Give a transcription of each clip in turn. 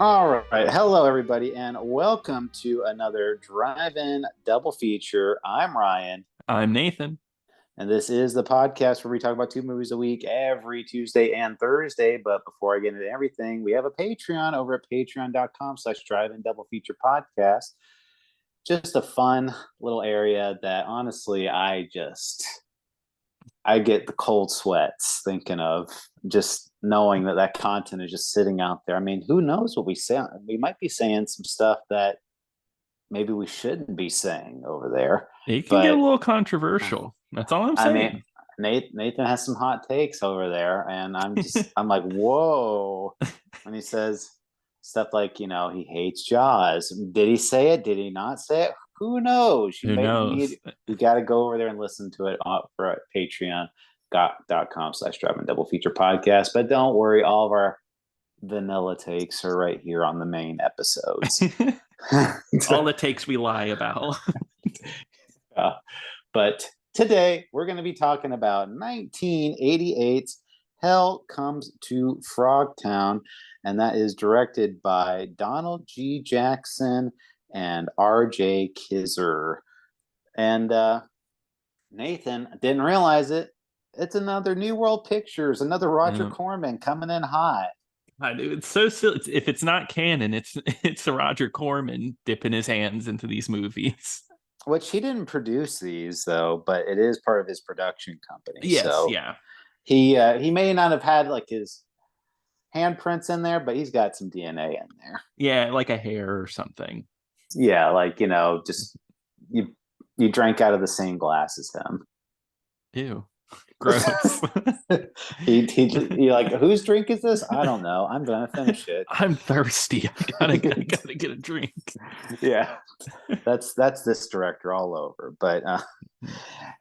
All right. Hello, everybody, and welcome to another drive-in double feature. I'm Ryan, I'm Nathan. and this is the podcast where we talk about two movies a week every Tuesday and Thursday. But before I get into everything, we have a Patreon over at patreon.com/slash drive-in double feature podcast. Just a fun little area that honestly, I get the cold sweats thinking of just knowing that that content is just sitting out there. I mean, who knows what we say? We might be saying some stuff that maybe we shouldn't be saying over there. It can get a But little controversial. That's all I'm I mean, saying. Nathan has some hot takes over there, and I'm like, whoa, when he says stuff like, he hates Jaws. Did he say it? Did he not say it? Who knows? Who knows? You got to go over there and listen to it for patreon.com/slash driving double feature podcast. But don't worry, all of our vanilla takes are right here on the main episodes. All the takes we lie about. uh, but today we're going to be talking about 1988's Hell Comes to Frogtown, and that is directed by Donald G. Jackson and R.J. Kizer. And Nathan, didn't realize it. It's another New World Pictures, another Roger Yeah. Corman coming in hot. It's so silly. If it's not canon, it's Roger Corman dipping his hands into these movies. Which he didn't produce these though, but it is part of his production company. Yes, So yeah. he may not have had like his handprints in there, but he's got some DNA in there. Yeah, like a hair or something. Yeah, like just you you drank out of the same glass as him. Ew. Gross. You're like, whose drink is this? I don't know. I'm gonna finish it. I'm thirsty. I gotta get a drink. Yeah, that's this director all over. But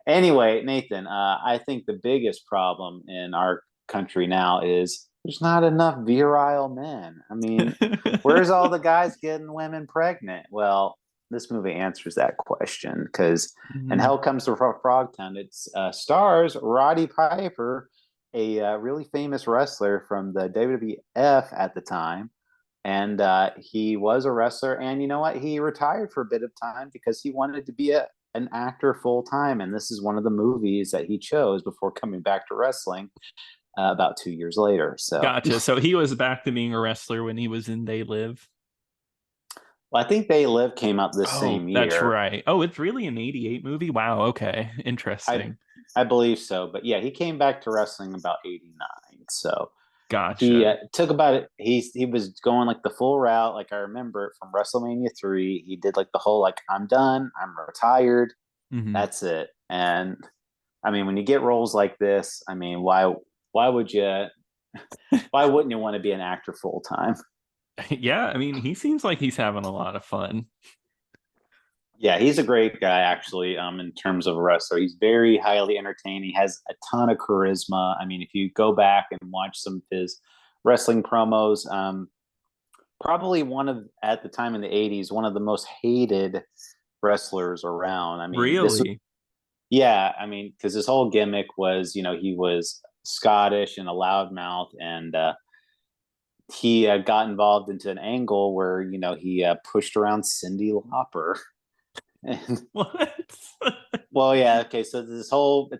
anyway, Nathan, I think the biggest problem in our country now is there's not enough virile men. I mean, where's all the guys getting women pregnant? Well, this movie answers that question because, and Mhm. Hell Comes to Frogtown. It's stars Roddy Piper, a really famous wrestler from the WWF at the time, and he was a wrestler. And you know what? He retired for a bit of time because he wanted to be an actor full time, and this is one of the movies that he chose before coming back to wrestling about 2 years later. So Gotcha. So he was back to being a wrestler when he was in They Live. well, I think They Live came out this Oh, same that's year. right. Oh, it's really an 88 movie? Wow, okay. I Interesting. I believe so, but yeah, he came back to wrestling about '89. So he Gotcha. took about it. He was going like the full route. Like I remember it from WrestleMania 3. He did like the whole like I'm done, I'm retired, Hmm. that's it. And I mean, when you get roles like this, I mean, why would you? Why wouldn't you want to be an actor full time? Yeah, I mean, he seems like he's having a lot of fun. Yeah, he's a great guy actually. In terms of a wrestler, he's very highly entertaining. He has a ton of charisma. I mean, if you go back and watch some of his wrestling promos, probably one of at the time in the '80s, one of the most hated wrestlers around. I mean, this was Really? yeah. I mean, because his whole gimmick was, he was Scottish and a loudmouth, and he got involved into an angle where he pushed around Cyndi Lauper. And What? well, yeah, okay. So it's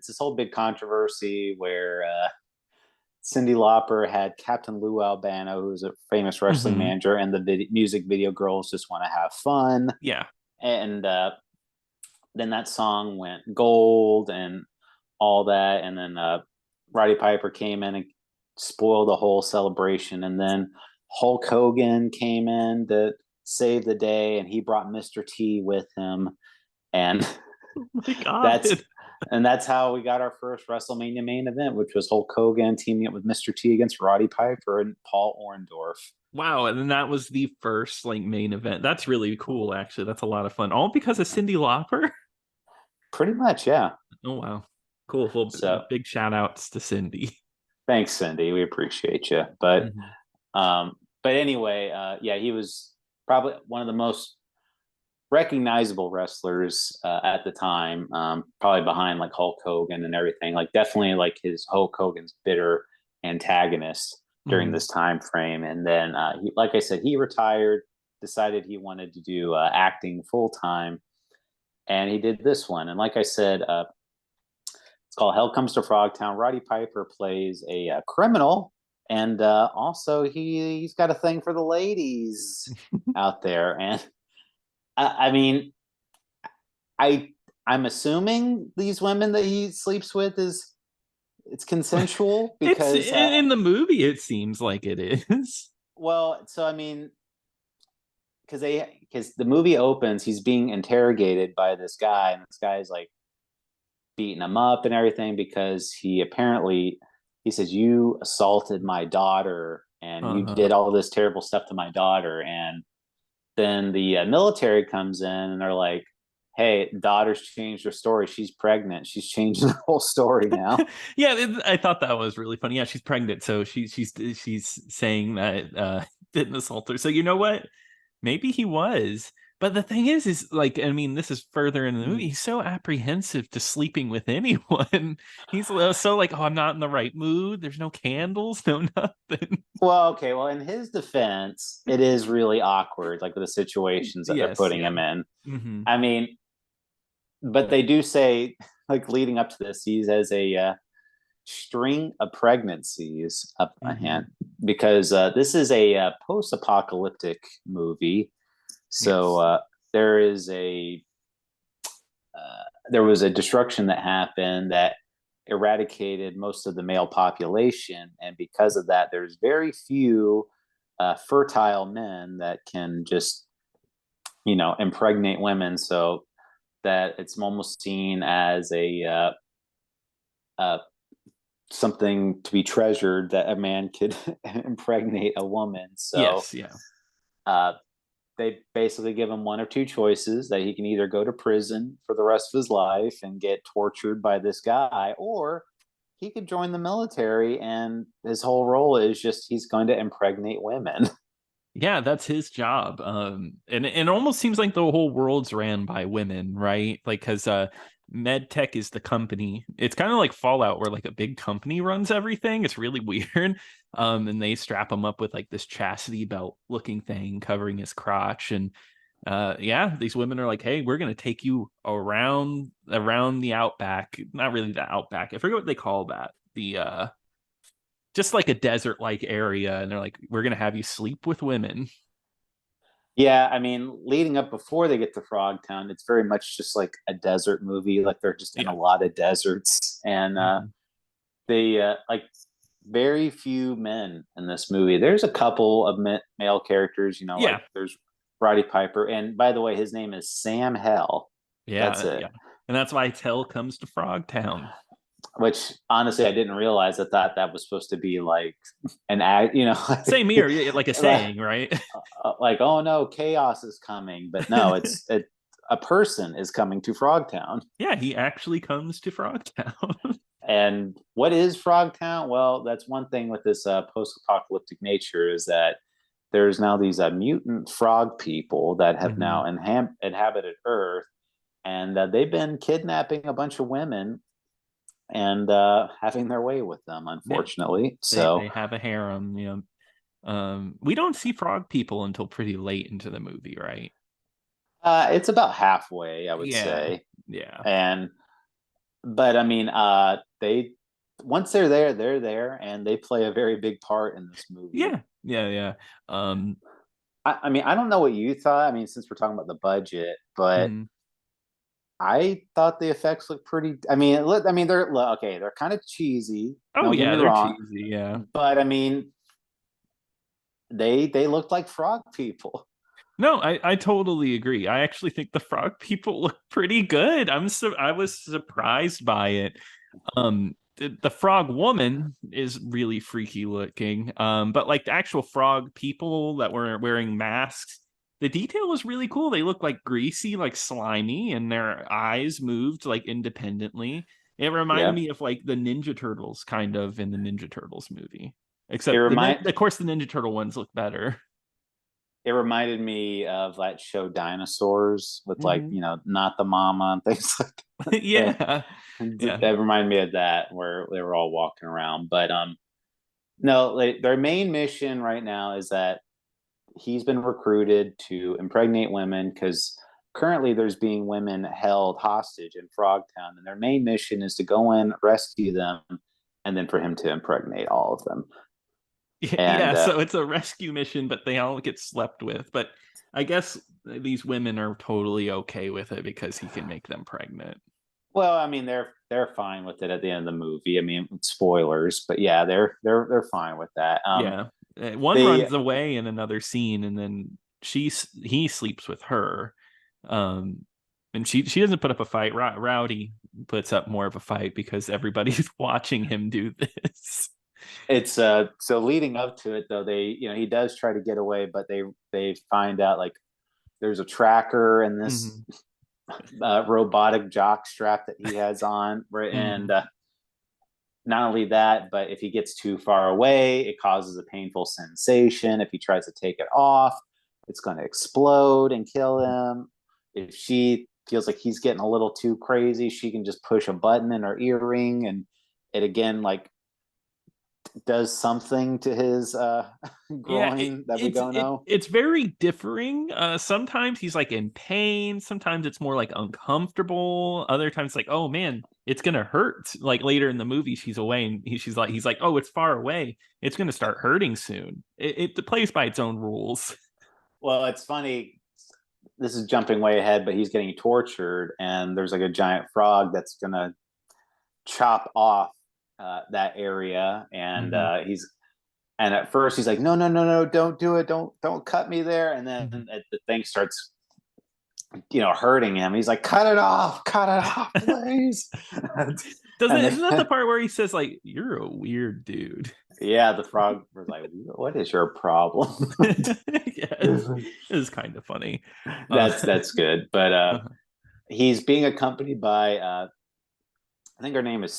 this whole big controversy where Cyndi Lauper had Captain Lou Albano, who's a famous wrestling Hmm. manager, and the music video girls just want to have fun. Yeah. And then that song went gold and all that, and then Roddy Piper came in and spoiled the whole celebration, and then Hulk Hogan came in to save the day, and he brought Mr. T with him, and Oh my that's God. that's how we got our first WrestleMania main event, which was Hulk Hogan teaming up with Mr. T against Roddy Piper and Paul Orndorff. Wow, and then that was the first like main event. That's really cool, actually. That's a lot of fun. All because of Cyndi Lauper? Pretty much, yeah. Oh wow. Cool. Well, So big shout outs to Cindy. thanks, Cindy. We appreciate you. But Mhm. um, but anyway, yeah, he was probably one of the most recognizable wrestlers at the time. Probably behind like Hulk Hogan and everything. Like definitely like his Hulk Hogan's bitter antagonist. during Mhm. this time frame. And then, like I said, he retired, decided he wanted to do acting full time, and he did this one. And like I said, it's called Hell Comes to Frogtown. Roddy Piper plays a criminal, and also he's got a thing for the ladies out there. And I mean, I I'm assuming these women that he sleeps with is it's consensual It's because in the movie. It seems like it is. well, so I mean, because the movie opens, he's being interrogated by this guy, and this guy's like beating him up and everything because he says you assaulted my daughter and you Uh-huh. did all this terrible stuff to my daughter. And then the military comes in and they're like, hey, daughter's changed her story, she's pregnant, she's changing the whole story now. Yeah, I thought that was really funny. Yeah, she's pregnant, so she's saying that didn't assault her. So you know what? Maybe he was. But the thing is like, I mean, this is further in the movie. He's so apprehensive to sleeping with anyone. He's so like, oh, I'm not in the right mood. There's no candles, no nothing. Well, okay, well, in his defense, it is really awkward, like the situations that they're Yes, putting yeah. him in. Hmm. I mean, but they do say, like leading up to this, he's as a string of pregnancies up a hand Hmm. because this is a post-apocalyptic movie. So Yes. there is a there was a destruction that happened that eradicated most of the male population, and because of that, there's very few fertile men that can just impregnate women. So that it's almost seen as uh, something to be treasured that a man could impregnate a woman. So Yes, yeah. uh, they basically give him one of two choices: that he can either go to prison for the rest of his life and get tortured by this guy, or he could join the military and his whole role is just he's going to impregnate women. Yeah, that's his job. And it almost seems like the whole world's ran by women, right? Like, because MedTech is the company. It's kind of like Fallout, where like a big company runs everything. It's really weird. And they strap him up with like this chastity belt looking thing covering his crotch, and yeah, these women are like, hey, we're gonna take you around the outback. Not really the outback. I forget what they call that. The just like a desert like area, and they're like, we're gonna have you sleep with women. Yeah, I mean, leading up before they get to Frogtown, it's very much just like a desert movie. Like they're just in a Yeah. lot of deserts, and Mhm. they like very few men in this movie. There's a couple of male characters, like Yeah. there's Roddy Piper, and by the way, his name is Sam Hell. That's Yeah, it. yeah. And that's why Tell comes to Frogtown. Which honestly, I didn't realize. I thought that was supposed to be like an act, Same here, yeah, like a like, saying, right? like, oh no, chaos is coming. But no, a person is coming to Frogtown. Yeah, he actually comes to Frogtown. And what is Frogtown? Well, that's one thing with this post-apocalyptic nature is that there's now these mutant frog people that have Hmm. now inhabited Earth, and they've been kidnapping a bunch of women and having their way with them, Yeah, unfortunately. they So have a harem, we don't see frog people until pretty late into the movie, right? it's about halfway, I would Yeah, say. yeah. And but I mean, they once they're there, and they play a very big part in this movie. Yeah, yeah, yeah. Um, I mean, I don't know what you thought. I mean, since we're talking about the budget, but mhm. I thought the effects looked pretty. I mean, they're okay. They're kind of cheesy. Oh Don't get yeah, me they're wrong, cheesy, yeah. but I mean, they looked like frog people. No, I totally agree. I actually think the frog people look pretty good. I was surprised by it. The frog woman is really freaky looking. But like the actual frog people that were wearing masks, the detail was really cool. They look like greasy, like slimy, and their eyes moved like independently. It reminded Yeah, me of like the Ninja Turtles, kind of in the Ninja Turtles movie. it Except remind of course the Ninja Turtle ones look better. it reminded me of that show Dinosaurs with like Hmm. not the mama and things like that. Yeah. Yeah. That reminded me of that where they were all walking around. But No, like, their main mission right now is that he's been recruited to impregnate women because currently there's being women held hostage in Frogtown, and their main mission is to go in, rescue them, and then for him to impregnate all of them. Yeah, And so it's a rescue mission, but they all get slept with. But I guess these women are totally okay with it because he can make them pregnant. well, I mean, they're fine with it at the end of the movie. I mean, spoilers, but yeah, they're fine with that. Yeah. One They runs away in another scene, and then he sleeps with her. Um, and she doesn't put up a fight. Rowdy puts up more of a fight because everybody's watching him do this. it's so leading up to it though, he does try to get away, but they find out like there's a tracker and this Mhm. robotic jock strap that he has on, right? And Mhm. not only that, but if he gets too far away, it causes a painful sensation. If he tries to take it off, it's going to explode and kill him. If she feels like he's getting a little too crazy, she can just push a button in her earring, and it again like does something to his Yeah, groin that we don't know. it's very differing. Sometimes he's like in pain. Sometimes it's more like uncomfortable. Other times, like, oh man, it's gonna hurt. Like later in the movie, she's away and he's like, oh, it's far away. It's gonna start hurting soon. It plays by its own rules. Well, it's funny. This is jumping way ahead, but he's getting tortured, and there's like a giant frog that's gonna chop off that area, and Mm-hmm. and at first he's like, no, no, no, no, don't do it, don't cut me there, and then Mm-hmm. the thing starts hurting him. He's like, cut it off, please. Doesn't And isn't that the they, part where he says like, "You're a weird dude"? yeah, the frog was like, what is your problem? Yeah, it's kind of funny. Uh, That's good, but he's being accompanied by I think her name is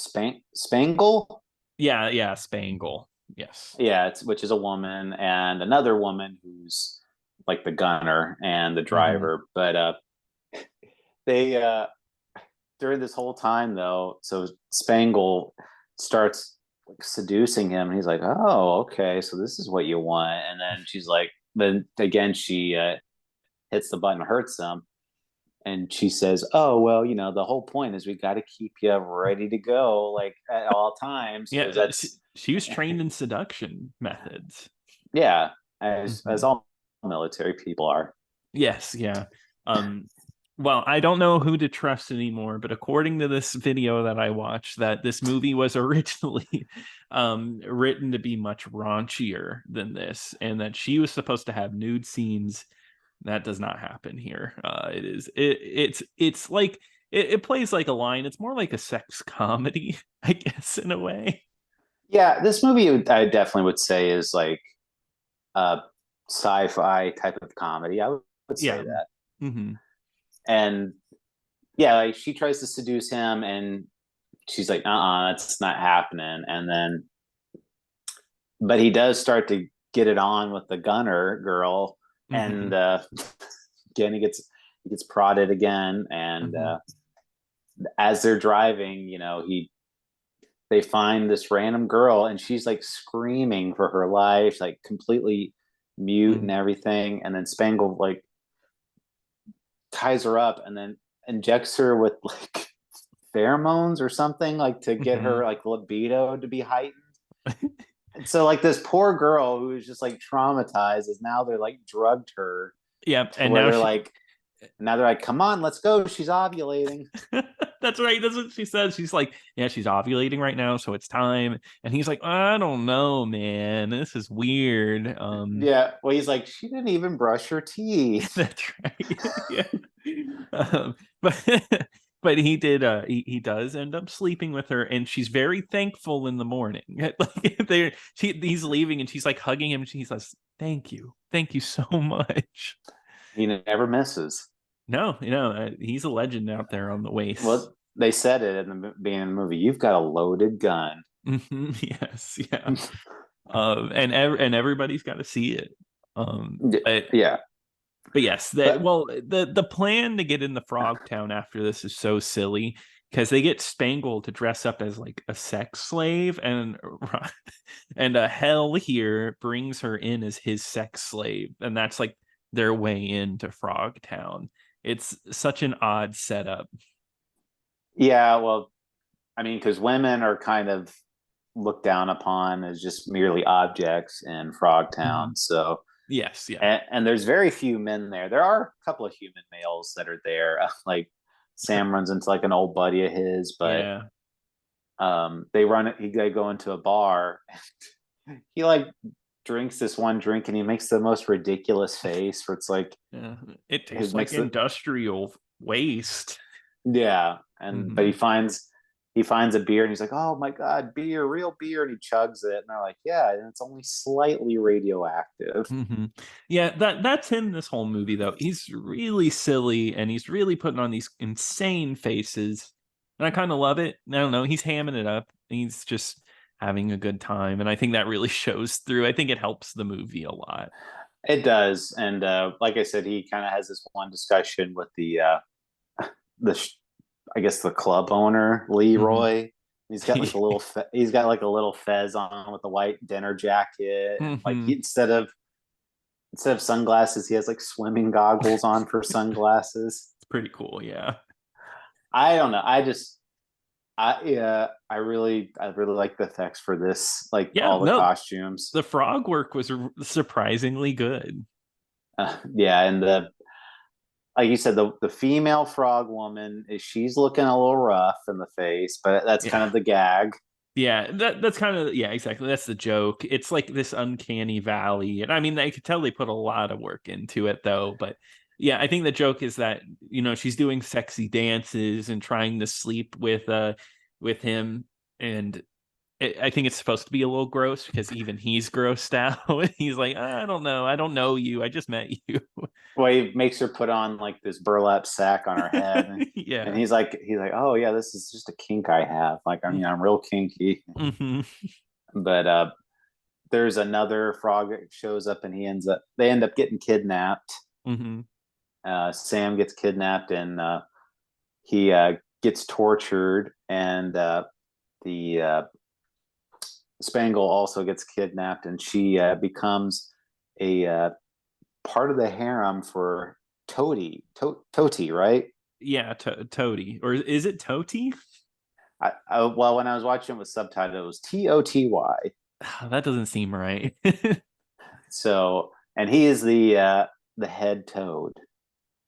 Spangle. yeah, yeah, Spangle. Yes. Yeah, which is a woman, and another woman who's like the gunner and the Mm-hmm. driver. But they during this whole time though, so Spangle starts like seducing him, and he's like, "Oh, okay, so this is what you want." And then she's like, then again she hits the button, hurts him, and she says, "Oh, well, the whole point is we got to keep you ready to go, like at all times, Yeah, because that's she was trained in seduction methods. yeah, as Mhm. all military people are." Yes, yeah. Um, well, I don't know who to trust anymore, but according to this video that I watched, that this movie was originally written to be much raunchier than this, and that she was supposed to have nude scenes. That does not happen here. It's like it plays like a line. It's more like a sex comedy, I guess, in a way. Yeah, this movie I definitely would say is like a sci-fi type of comedy. I would say Yeah. that. Hmm. And yeah, like she tries to seduce him, and she's like, that's not happening. And then, but he does start to get it on with the gunner girl, and Hmm. again he gets prodded again, and Hmm. as they're driving, they find this random girl, and she's like screaming for her life, like completely mute and Hmm. everything. And then Spangle like ties her up and then injects her with like pheromones or something, like to get Hmm. her like libido to be heightened. And so like this poor girl who is just like traumatized is now they're like drugged her Yep. to And where now they're she like now they're like, come on, let's go, she's ovulating. That's right. That's what she says. She's like, yeah, she's ovulating right now, so it's time. And he's like, I don't know, man. This is weird. Yeah, well, he's like, she didn't even brush her teeth. That's right. Yeah. But but he did he does end up sleeping with her, and she's very thankful in the morning. Like he's leaving and she's like hugging him and she says, Thank you. Thank you so much. He never misses. No, he's a legend out there on the waste. Well, they said it in the beginning of the movie. You've got a loaded gun. Yes, yeah. And everybody's got to see it. But Yeah, but yes, that but well, the plan to get in the Frog Town after this is so silly. because they get Spangle to dress up as like a sex slave, and Hell here brings her in as his sex slave, and that's like their way into Frogtown. It's such an odd setup. Yeah, well, I mean, because women are kind of looked down upon as just merely objects in Frogtown. Mhm. So, Yes, yeah, and there's very few men there. There are a couple of human males that are there. Like Sam runs into like an old buddy of his, but yeah. they run it. They go into a bar. He like drinks this one drink and he makes the most ridiculous face where it's like Yeah. It his tastes like makes the industrial waste. yeah, and but Hmm. he finds a beer and he's like, oh my god, beer, real beer, and he chugs it, and they're like, yeah, and it's only slightly radioactive. Hmm. Yeah, that's him this whole movie though. He's really silly and he's really putting on these insane faces. And I kind of love it. I don't know, he's hamming it up. He's just having a good time. And I think that really shows through. I think it helps the movie a lot. It does, and like I said, he kind of has this one discussion with the I guess the club owner Hmm. Leroy. He's got like a little he's got like a little fez on with a white dinner jacket, and like Hmm. he instead of sunglasses, he has like swimming goggles on for sunglasses. It's pretty cool, yeah. I don't know. I really like the effects for this, like Yeah, all the no, costumes. the frog work was surprisingly good. Yeah, and the like you said, the female frog woman is she's looking a little rough in the face, but that's kind Yeah. of the gag. Yeah, that's kind of, yeah, exactly. That's the joke. It's like this uncanny valley. And I mean, I could tell they put a lot of work into it though, but yeah, I think the joke is that, she's doing sexy dances and trying to sleep with him, and I think it's supposed to be a little gross because even he's grossed out. He's like, I don't know. I don't know you. I just met you. Well, he makes her put on like this burlap sack on her head, and Yeah. he's like, oh yeah, this is just a kink I have. Like, I mean, I'm real kinky, Hmm. but there's another frog that shows up, and they end up getting kidnapped. Hmm. Sam gets kidnapped, and he gets tortured, and the Spangle also gets kidnapped, and she becomes a part of the harem for Toti, right? Yeah, Toady. Or is it Toti? Well, when I was watching it with subtitles, it was Toty. That doesn't seem right. So, and he is the head toad.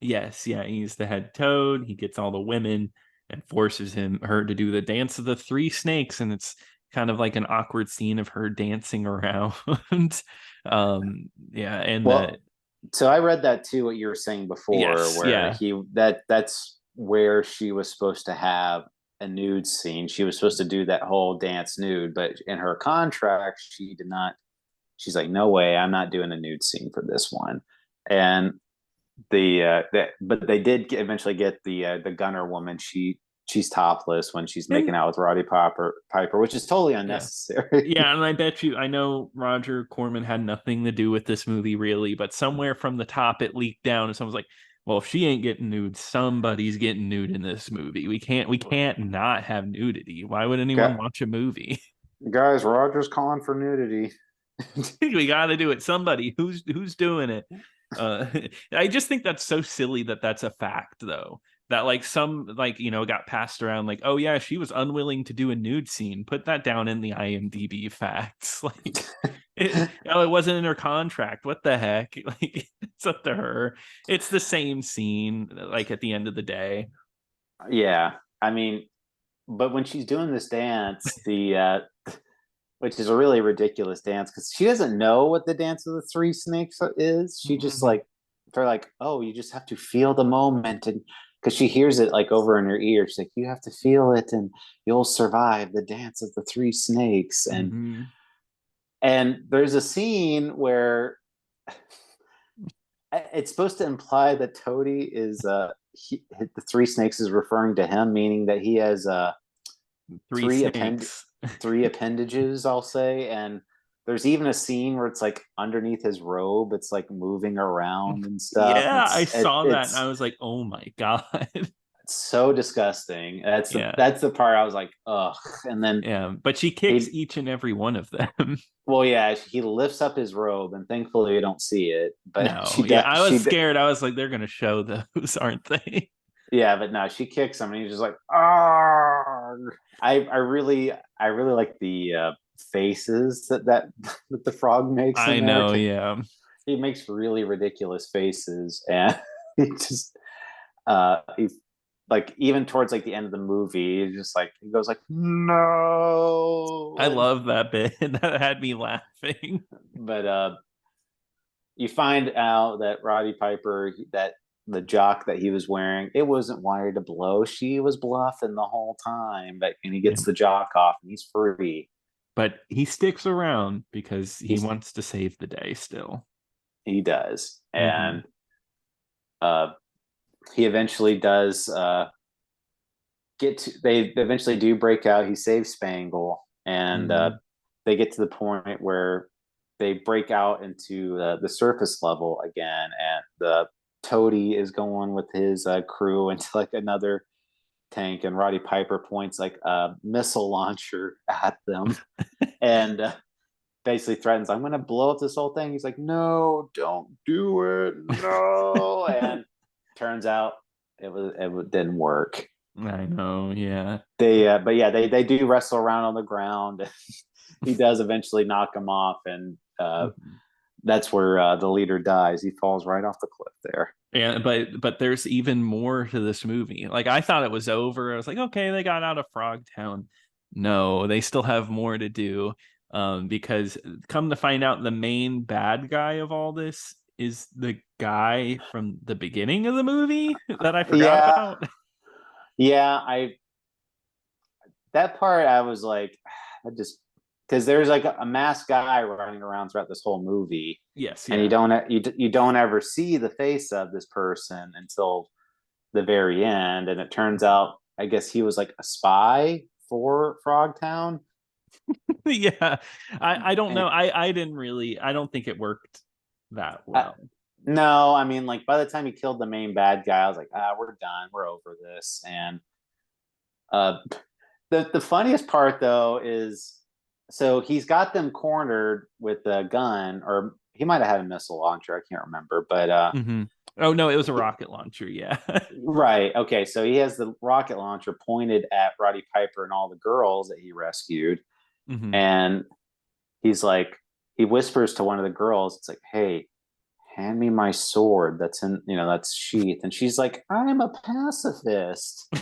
Yes, yeah, he's the head toad. He gets all the women and forces her to do the dance of the three snakes, and it's kind of like an awkward scene of her dancing around. Yeah, and Well, so I read that too. What you were saying before, yes, where yeah, that's where she was supposed to have a nude scene. She was supposed to do that whole dance nude, but in her contract, she did not. She's like, no way, I'm not doing a nude scene for this one. And but they did eventually get the gunner woman. She's topless when she's and making out with Roddy Piper, which is totally yeah. unnecessary. Yeah, and I bet you, I know Roger Corman had nothing to do with this movie really, but somewhere from the top it leaked down and someone's like, well, if she ain't getting nude, somebody's getting nude in this movie. We can't not have nudity. Why would anyone watch a movie? Guys, Roger's calling for nudity. We got to do it. Somebody who's doing it. Uh, I just think that's so silly that that's a fact though. That like some like got passed around like, oh yeah, she was unwilling to do a nude scene. Put that down in the IMDb facts. Like it wasn't in her contract. What the heck? Like it's up to her. It's the same scene. Like at the end of the day. Yeah, I mean, but when she's doing this dance, the which is a really ridiculous dance because she doesn't know what the dance of the three snakes is. She just Mhm. like they're like, oh, you just have to feel the moment, and because she hears it like over in her ear, she's like, you have to feel it, and you'll survive the dance of the three snakes. Mhm. And there's a scene where it's supposed to imply that Toady is the three snakes is referring to him, meaning that he has Three three append snakes. three appendages, I'll say. And there's even a scene where it's like underneath his robe, it's like moving around and stuff. Yeah, I It's saw that and I was like, oh my God. so disgusting. Yeah. That's the part I was like, ugh. And then Yeah. But she kicks he, each and every one of them. well, yeah, he lifts up his robe, and thankfully you don't see it. But No. Yeah. I was she, scared. I was like, they're gonna show those, aren't they? yeah, but no, she kicks him, and he's just like, ah. I really like the faces that the frog makes I in there. know, yeah. He makes really ridiculous faces, and he just he's like even towards like the end of the movie, he's just like he goes like I no, love that bit. That had me laughing. but you find out that Roddy Piper, that the jock that he was wearing, it wasn't wired to blow. She was bluffing the whole time, but and he Yeah. gets the jock off and he's free. But he sticks around because he He's wants to save the day still. he does, Mm-hmm. and uh, he eventually does get to. They eventually do break out. He saves Spangle, and Mm-hmm. they get to the point where they break out into the surface level again, and the Toady is going with his crew into like another tank, and Roddy Piper points like a missile launcher at them, and basically threatens, "I'm going to blow up this whole thing." He's like, "No, don't do it, no!" And turns out it didn't work. I know, yeah. But yeah, they do wrestle around on the ground. He does eventually knock him off, and that's where the leader dies. He falls right off the cliff there. And but there's even more to this movie. Like I thought it was over. I was like, okay, they got out of Frogtown. No, they still have more to do. Because come to find out, the main bad guy of all this is the guy from the beginning of the movie that I forgot Yeah, about. yeah. I that part I was like, I just because there's like a masked guy running around throughout this whole movie, Yes, and yeah. you don't ever see the face of this person until the very end, and it turns out I guess he was like a spy for Frogtown. Yeah. I don't know. And I didn't really, I don't think it worked that I, well. no, I mean like by the time he killed the main bad guy, I was like, we're done, we're over this. And uh, the funniest part though is so he's got them cornered with a gun, or he might have had a missile launcher, I can't remember, but Mm-hmm. Oh no, it was a rocket launcher. Yeah. right, okay, so he has the rocket launcher pointed at Roddy Piper and all the girls that he rescued, Mm-hmm. and he's like, he whispers to one of the girls, it's like, hey, hand me my sword that's in, that's sheath, and she's like, I'm a pacifist.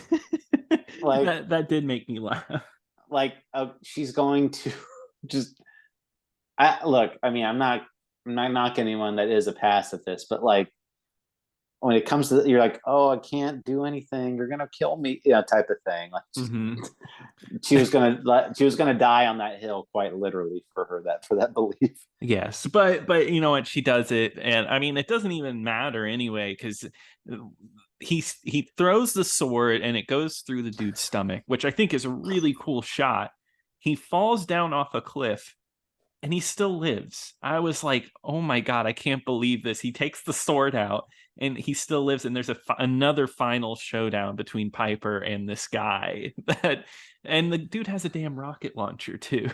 Like That did make me laugh. she's going to just I look, I mean, I'm not knocking anyone that is a pacifist, but like when it comes to, you're like, oh, I can't do anything, you're gonna kill me, type of thing. Like Mm-hmm. she was gonna die on that hill, quite literally, for that belief. Yes, but you know what? She does it, and I mean, it doesn't even matter anyway because he throws the sword and it goes through the dude's stomach, which I think is a really cool shot. He falls down off a cliff and he still lives. I was like, oh my god, I can't believe this. He takes the sword out and he still lives. And there's another final showdown between Piper and this guy that, and the dude has a damn rocket launcher too.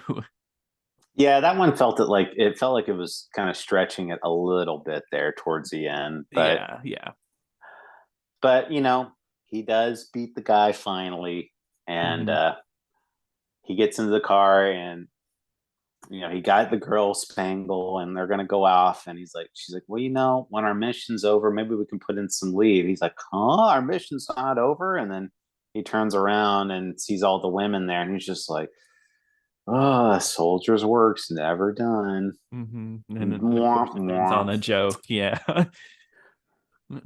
Yeah, that one felt like it was kind of stretching it a little bit there towards the end, Yeah, yeah. but he does beat the guy finally, and Mm-hmm. he gets into the car, and he got the girl Spangle, and they're gonna go off, and she's like, well, when our mission's over, maybe we can put in some leave. He's like, huh, our mission's not over, and then he turns around and sees all the women there, and he's just like, oh, soldier's work's never done. Mm-hmm. And then, of course, Mwah, it ends on mwah. a joke. Yeah.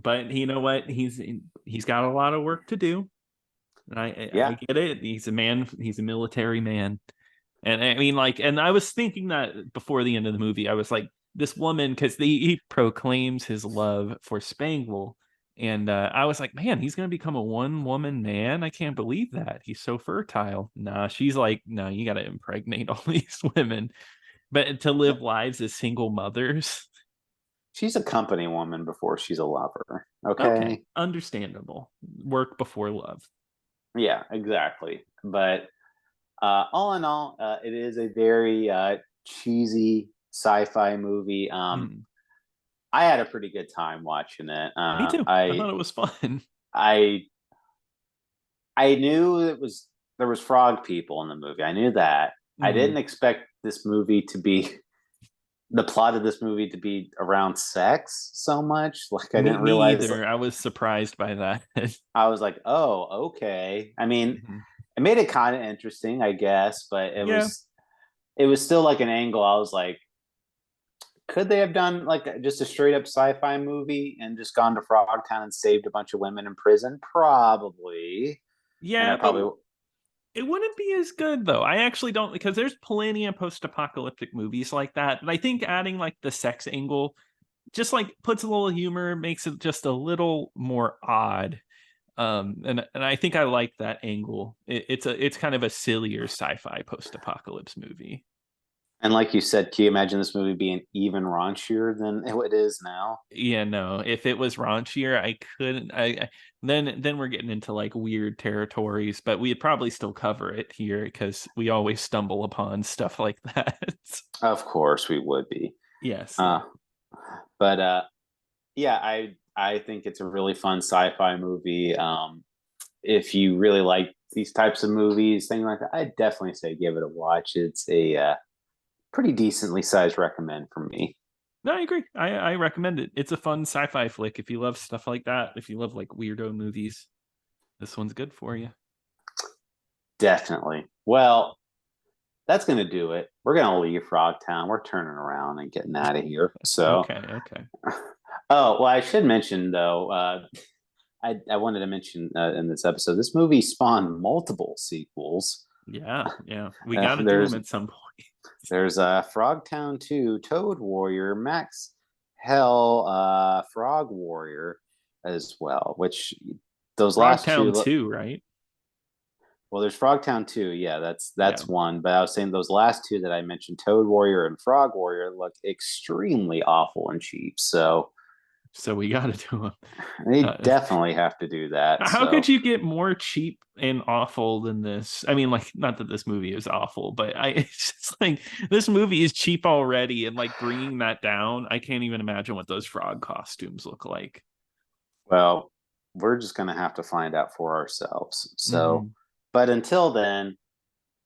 But you know what? He's got a lot of work to do. And I Yeah, get it. He's a man. He's a military man. And I mean, like, and I was thinking that before the end of the movie, I was like, this woman, because he proclaims his love for Spangle. And I was like, man, he's going to become a one woman man. I can't believe that. He's so fertile. Nah, she's like, no, you got to impregnate all these women. But to live lives as single mothers. she's a company woman before she's a lover. Okay, Okay. understandable. Work before love. Yeah, exactly. But all in all, it is a very cheesy sci-fi movie. Mm. I had a pretty good time watching it. Me too. I thought it was fun. I I knew there was frog people in the movie. I knew that. I Hmm. didn't expect this movie to be the plot of this movie to be around sex so much. Like I didn't Me realize. either. I was surprised by that. I was like, oh, okay. I mean, Mhm. it made it kind of interesting, I guess, but Yeah, it was still like an angle. I was like, could they have done like just a straight up sci-fi movie and just gone to Frogtown and saved a bunch of women in prison? Probably. And I yeah, but probably it wouldn't be as good though. I actually don't, because there's plenty of post-apocalyptic movies like that. But I think adding like the sex angle just like puts a little humor, makes it just a little more odd. And I think I like that angle. It's kind of a sillier sci-fi post-apocalypse movie. and like you said, can you imagine this movie being even raunchier than it is now? Yeah, no. If it was raunchier, I couldn't. Then we're getting into like weird territories, but we'd probably still cover it here because we always stumble upon stuff like that. Of course we would be. Yeah, Uh, so but yeah, I think it's a really fun sci-fi movie. If you really like these types of movies, things like that, I'd definitely say give it a watch. It's a pretty decently sized recommend for me. no, I agree. I recommend it. It's a fun sci-fi flick. If you love stuff like that, if you love like weirdo movies, this one's good for you. Definitely. Well, that's going to do it. We're going to leave Frogtown. We're turning around and getting out of here. So, Okay, okay. oh, well, I should mention though, I wanted to mention in this episode, this movie spawned multiple sequels. Yeah, yeah. We got to do them There's at some point. Frogtown 2, Toad Warrior, Max Hell, Frog Warrior as well, which those last Frogtown two, 2, right? well, there's Frogtown 2. Yeah, Yeah. that's one. But I was saying those last two that I mentioned, Toad Warrior and Frog Warrior, look extremely awful and cheap. So So we got to do them. they definitely have to do that. How could So, you get more cheap and awful than this? I mean, like, not that this movie is awful, but it's just like this movie is cheap already, and like bringing that down, I can't even imagine what those frog costumes look like. well, we're just going to have to find out for ourselves. So, Hmm. but until then,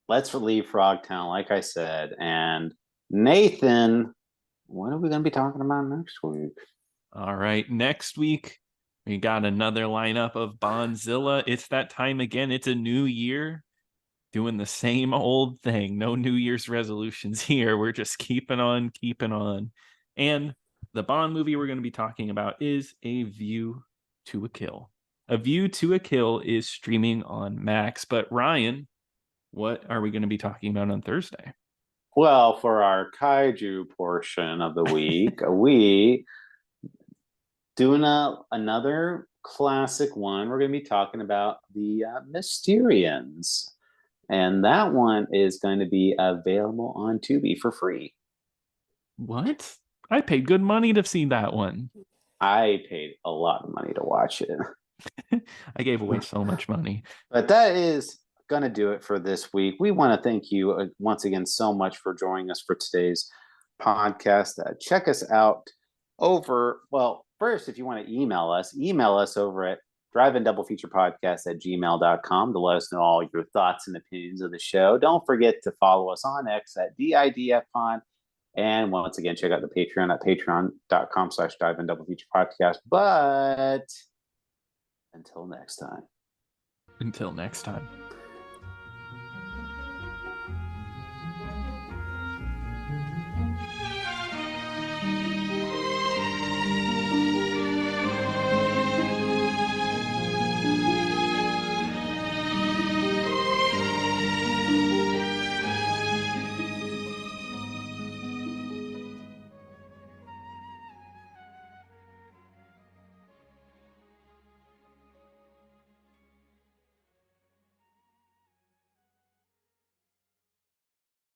let's leave Frogtown, like I said. And Nathan, what are we going to be talking about next week? All right, next week we got another lineup of Bondzilla. It's that time again. It's a new year, doing the same old thing. No New Year's resolutions here. We're just keeping on, keeping on. And the Bond movie we're going to be talking about is A View to a Kill. A View to a Kill is streaming on Max. But Ryan, what are we going to be talking about on Thursday? Well, for our kaiju portion of the week, we doing another classic one. We're going to be talking about the Mysterians. And that one is going to be available on Tubi for free. What? I paid good money to see that one. I paid a lot of money to watch it. I gave away so much money. But that is going to do it for this week. We want to thank you once again so much for joining us for today's podcast. Check us out over, well, first, if you want to email us over at drive-in-double-feature-podcast at gmail.com to let us know all your thoughts and opinions of the show. Don't forget to follow us on X at DIDFPod. And once again, check out the Patreon at patreon.com/drive-in-double-feature-podcast. But until next time. Until next time.